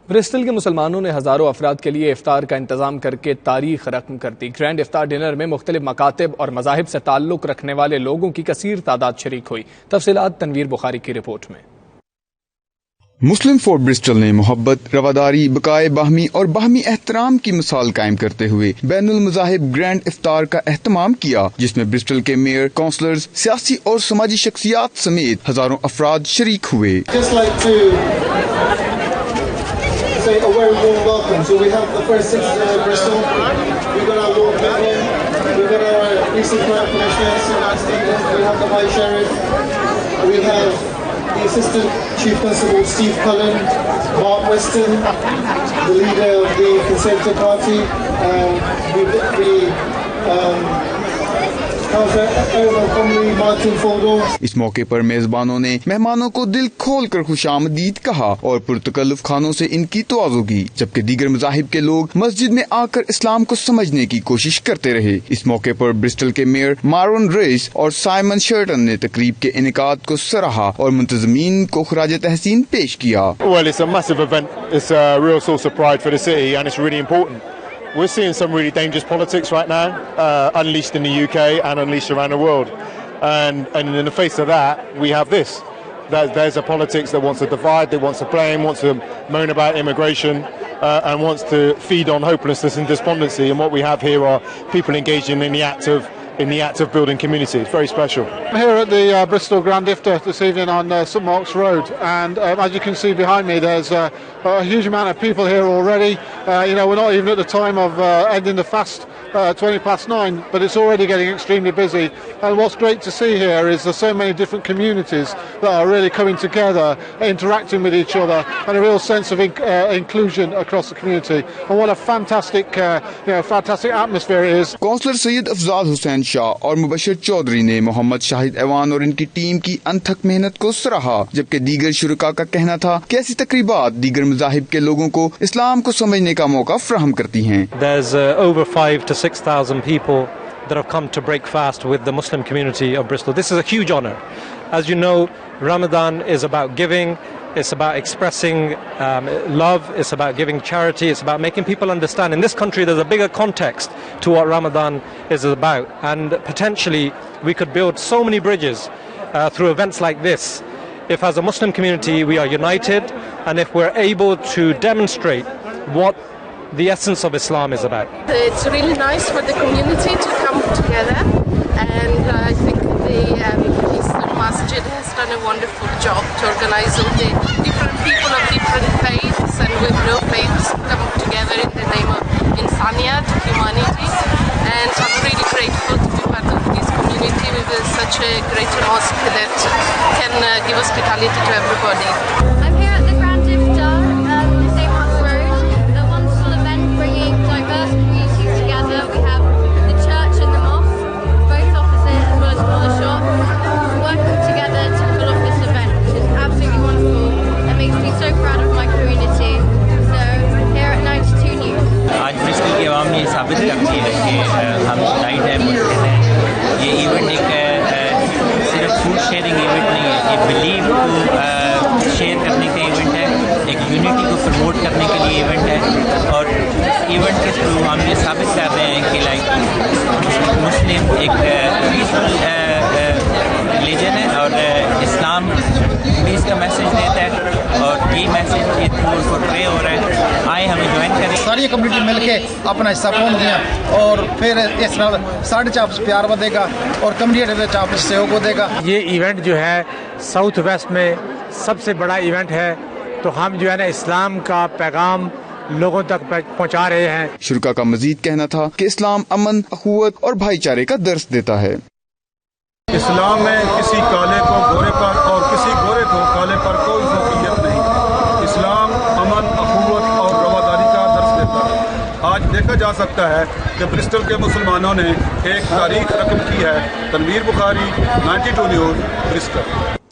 Bristol کے مسلمانوں نے ہزاروں افراد کے لیے افطار کا انتظام کر کے تاریخ رقم کر دی۔ گرینڈ افطار ڈنر میں مختلف مکاتب اور مذاہب سے تعلق رکھنے والے لوگوں کی کثیر تعداد شریک ہوئی۔ تفصیلات تنویر بخاری کی رپورٹ میں۔ مسلم فور برسٹل نے محبت، رواداری، بقائے باہمی اور باہمی احترام کی مثال قائم کرتے ہوئے بین المذاہب گرینڈ افطار کا اہتمام کیا، جس میں برسٹل کے میئر، کونسلرز، سیاسی اور سماجی شخصیات سمیت ہزاروں افراد شریک ہوئے۔ Say a very warm welcome. So we have the first six Bristol. We got our Lord Mayor. We got our Precinct Commissioners, United States. We have the Vice Sheriff. We have the Assistant Chief Constable Steve Cullen, Mark Weston, the leader of the Conservative Party. اس موقع پر میزبانوں نے مہمانوں کو دل کھول کر خوش آمدید کہا اور پرتکلف کھانوں سے ان کی توازو کی، جبکہ دیگر مذاہب کے لوگ مسجد میں آ کر اسلام کو سمجھنے کی کوشش کرتے رہے۔ اس موقع پر برسٹل کے میئر مارون ریس اور سائمن شرٹن نے تقریب کے انعقاد کو سراہا اور منتظمین کو خراج تحسین پیش کیا۔ Well, it's a massive event. It's a real source of pride for the city and it's really important. We're seeing some really dangerous politics right now, unleashed in the UK and unleashed around the world. And in the face of that, we have this. There's a politics that wants to divide, that wants to blame, wants to moan about immigration, and wants to feed on hopelessness and despondency. And what we have here are people engaging in the act of building community. It's very special. I'm here at the Bristol Grand Iftar this evening on St Mark's Road, and as you can see behind me, there's a huge amount of people here already. We're not even at the time of ending the fast, 9:20, but it's already getting extremely busy. And what's great to see here is there's so many different communities that are really coming together, interacting with each other, and a real sense of inclusion across the community. And what a fantastic atmosphere it is. Councillor Syed Afzal Hussain Shah اور مبشر چودھری نے محمد شاہد ایوان اور ان کی team کی انتھک محنت کو سراہا، جبکہ دیگر شرکاء کا کہنا تھا کہ ایسی تقریبات دیگر مذاہب کے لوگوں کو اسلام کو سمجھنے کا موقع فراہم کرتی ہیں۔ There's over 5,000 to 6,000 people that have come to break fast with the Muslim community of Bristol. This is a huge honor. As you know, Ramadan is about giving. It's about expressing love. It's about giving charity. It's about making people understand. In this country, there's a bigger context to what Ramadan is about. And potentially, we could build so many bridges through events like this. If as a Muslim community, we are united, and if we're able to demonstrate what the essence of Islam is about. It's really nice for the community to come together. And I think the Eastern Masjid has done a wonderful job to organize all the different people of different faiths and with no faiths come together in the name of Insaniyat, humanity. And I'm really grateful to be part of this community with such a great mosque that can give hospitality to everybody. I'm here at the Grand Iftar, St Mark's Road, a wonderful event bringing diverse communities together. We have the church and the mosque, both opposite, as well as smaller shops, working together to pull off this event, which is absolutely wonderful. It makes me so proud of my community. So here at 92 News. آج Bristol کی عوام نے یہ ثابت کر دیا ہے کہ ہم یونائٹ ہیں، متحد ہیں۔ یہ ایونٹ ایک صرف فوڈ شیئرنگ ایونٹ نہیں ہے، یہ بلیو کو شیئر کرنے کا ایونٹ ہے، ایک یونٹی کو پروموٹ کرنے کے لیے ایونٹ ہے۔ اور اس ایونٹ کے تھرو ہم یہ ثابت کر رہے ہیں کہ مسلم ایک پیسفل ریلیجن ہے اور اسلام پیس کا میسج دیتا ہے، اور یہ میسج یہ تھرو پورٹرے ہو رہا ہے۔ آئے ہمیں جوائن کریں۔ ساری کمیونٹی مل کے اپنا حصہ پہنچ دیا اور پھر اس طرح ساڑھے چاپس پیار ودے گا اور کمیونٹی کے چاپس سہیوگ ودے گا۔ یہ ایونٹ جو ہے ساؤتھ ویسٹ میں سب سے بڑا ایونٹ ہے، تو ہم جو ہے نا اسلام کا پیغام لوگوں تک پہنچا رہے ہیں۔ شرکاء کا مزید کہنا تھا کہ اسلام امن، اخوت اور بھائی چارے کا درس دیتا ہے۔ اسلام میں کسی کالے کو گورے پر اور کسی گورے کو کالے پر کوئی فوقیت نہیں۔ اسلام امن، اخوت اور رواداری کا درس دیتا ہے۔ آج دیکھا جا سکتا ہے کہ برسٹل کے مسلمانوں نے ایک تاریخ رقم کی ہے۔ تنویر بخاری، 92 نیوز، برسٹل۔